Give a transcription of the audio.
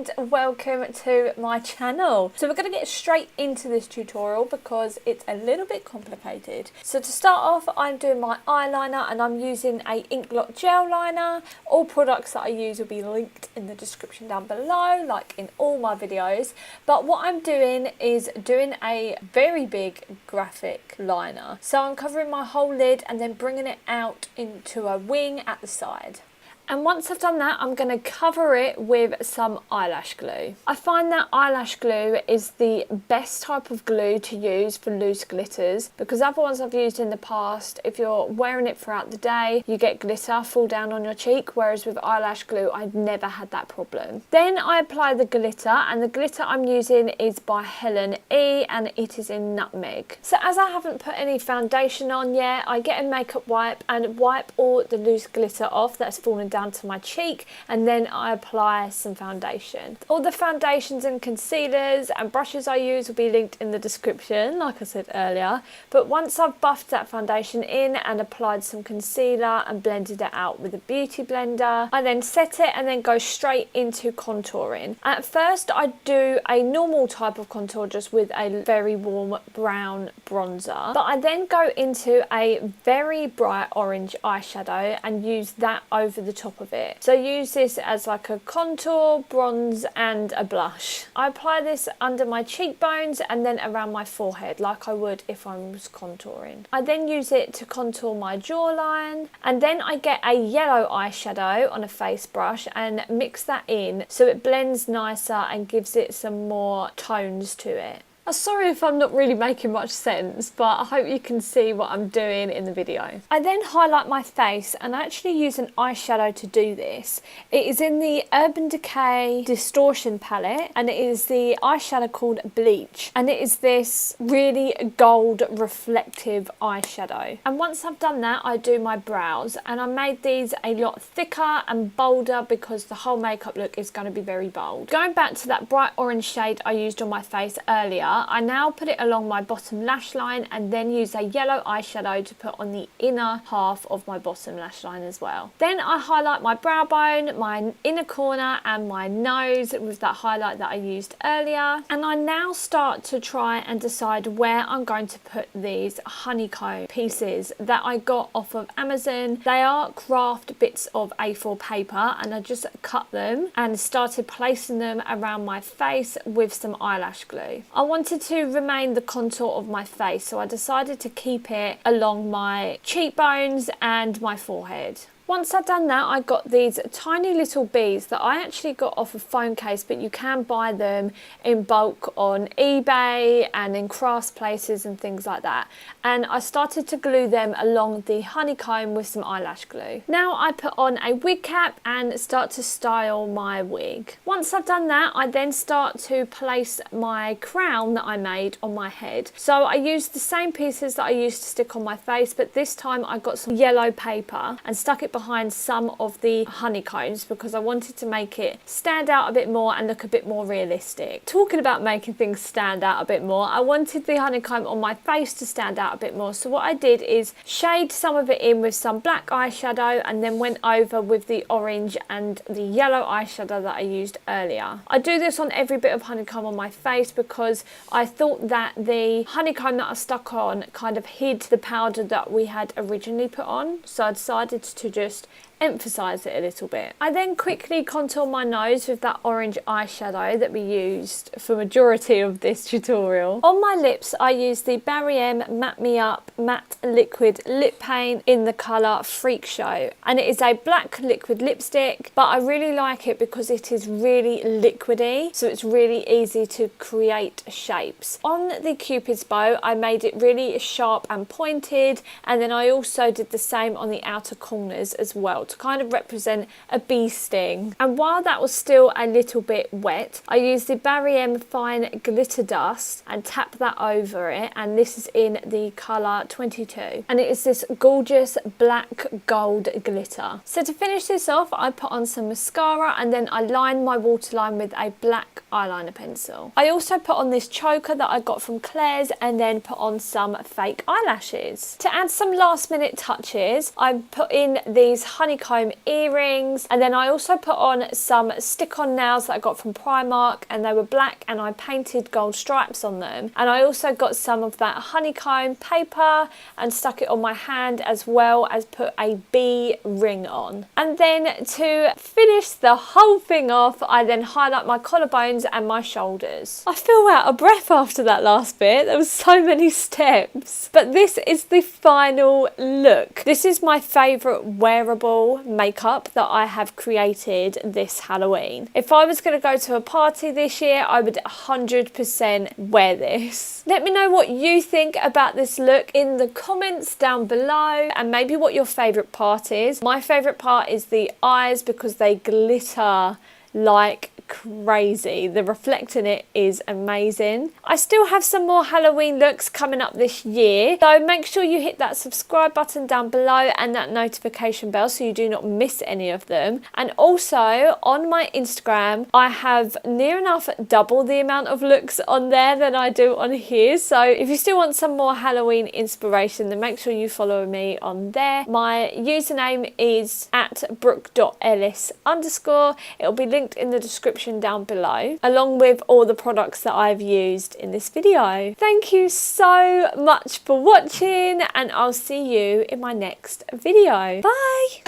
and welcome to my channel. So we're going to get straight into this tutorial because it's a little bit complicated. So to start off, I'm doing my eyeliner and I'm using a Inglot Gel Liner. All products that I use will be linked in the description down below, like in all my videos. But what I'm doing is doing a very big graphic liner. So I'm covering my whole lid and then bringing it out into a wing at the side. And once I've done that, I'm going to cover it with some eyelash glue. I find that eyelash glue is the best type of glue to use for loose glitters, because other ones I've used in the past, if you're wearing it throughout the day, you get glitter fall down on your cheek, whereas with eyelash glue, I've never had that problem. Then I apply the glitter, and the glitter I'm using is by Helen and it is in Nutmeg. So as I haven't put any foundation on yet, I get a makeup wipe and wipe all the loose glitter off that's fallen down to my cheek, and then I apply some foundation. All the foundations and concealers and brushes I use will be linked in the description, like I said earlier. But once I've buffed that foundation in and applied some concealer and blended it out with a beauty blender, I then set it and then go straight into contouring. At first I do a normal type of contour just with a very warm brown bronzer, but I then go into a very bright orange eyeshadow and use that over the top of it. So use this as like a contour, bronze and a blush. I apply this under my cheekbones and then around my forehead like I would if I was contouring. I then use it to contour my jawline, and then I get a yellow eyeshadow on a face brush and mix that in so it blends nicer and gives it some more tones to it. I'm sorry if I'm not really making much sense, but I hope you can see what I'm doing in the video. I then highlight my face, and I actually use an eyeshadow to do this. It is in the Urban Decay Distortion palette, and it is the eyeshadow called Bleach, and it is this really gold reflective eyeshadow. And once I've done that, I do my brows, and I made these a lot thicker and bolder because the whole makeup look is going to be very bold. Going back to that bright orange shade I used on my face earlier, I now put it along my bottom lash line and then use a yellow eyeshadow to put on the inner half of my bottom lash line as well. Then I highlight my brow bone, my inner corner and my nose with that highlight that I used earlier. And I now start to try and decide where I'm going to put these honeycomb pieces that I got off of Amazon. They are craft bits of A4 paper, and I just cut them and started placing them around my face with some eyelash glue. I wanted to remain the contour of my face, so I decided to keep it along my cheekbones and my forehead. Once I'd done that, I got these tiny little beads that I actually got off a phone case, but you can buy them in bulk on eBay and in crafts places and things like that. And I started to glue them along the honeycomb with some eyelash glue. Now I put on a wig cap and start to style my wig. Once I've done that, I then start to place my crown that I made on my head. So I used the same pieces that I used to stick on my face, but this time I got some yellow paper and stuck it behind some of the honeycombs because I wanted to make it stand out a bit more and look a bit more realistic. Talking about making things stand out a bit more, I wanted the honeycomb on my face to stand out a bit more, so what I did is shade some of it in with some black eyeshadow and then went over with the orange and the yellow eyeshadow that I used earlier. I do this on every bit of honeycomb on my face because I thought that the honeycomb that I stuck on kind of hid the powder that we had originally put on, so I decided to just emphasize it a little bit. I then quickly contour my nose with that orange eyeshadow that we used for majority of this tutorial. On my lips I used the Barry M Matte Me Up Matte Liquid Lip Paint in the colour Freak Show, and it is a black liquid lipstick, but I really like it because it is really liquidy, so it's really easy to create shapes. On the Cupid's bow I made it really sharp and pointed, and then I also did the same on the outer corners as well to kind of represent a bee sting. And while that was still a little bit wet, I used the Barry M Fine Glitter Dust and tapped that over it, and this is in the colour 22, and it is this gorgeous black gold glitter. So to finish this off, I put on some mascara and then I lined my waterline with a black eyeliner pencil. I also put on this choker that I got from Claire's and then put on some fake eyelashes. To add some last minute touches, I put in these honeycomb honeycomb earrings, and then I also put on some stick-on nails that I got from Primark, and they were black and I painted gold stripes on them. And I also got some of that honeycomb paper and stuck it on my hand, as well as put a bee ring on. And then to finish the whole thing off, I then highlight my collarbones and my shoulders. I feel out of breath after that last bit. There was so many steps. But this is the final look. This is my favourite wearable makeup that I have created this Halloween. If I was going to go to a party this year, I would 100% wear this. Let me know what you think about this look in the comments down below, and maybe what your favourite part is. My favourite part is the eyes because they glitter like crazy. The reflect in it is amazing. I still have some more Halloween looks coming up this year, so make sure you hit that subscribe button down below and that notification bell so you do not miss any of them. And also on my Instagram, I have near enough double the amount of looks on there than I do on here, so if you still want some more Halloween inspiration, then make sure you follow me on there. My username is @brooke.ellis_. It'll be linked in the description down below, along with all the products that I've used in this video. Thank you so much for watching, and I'll see you in my next video. Bye!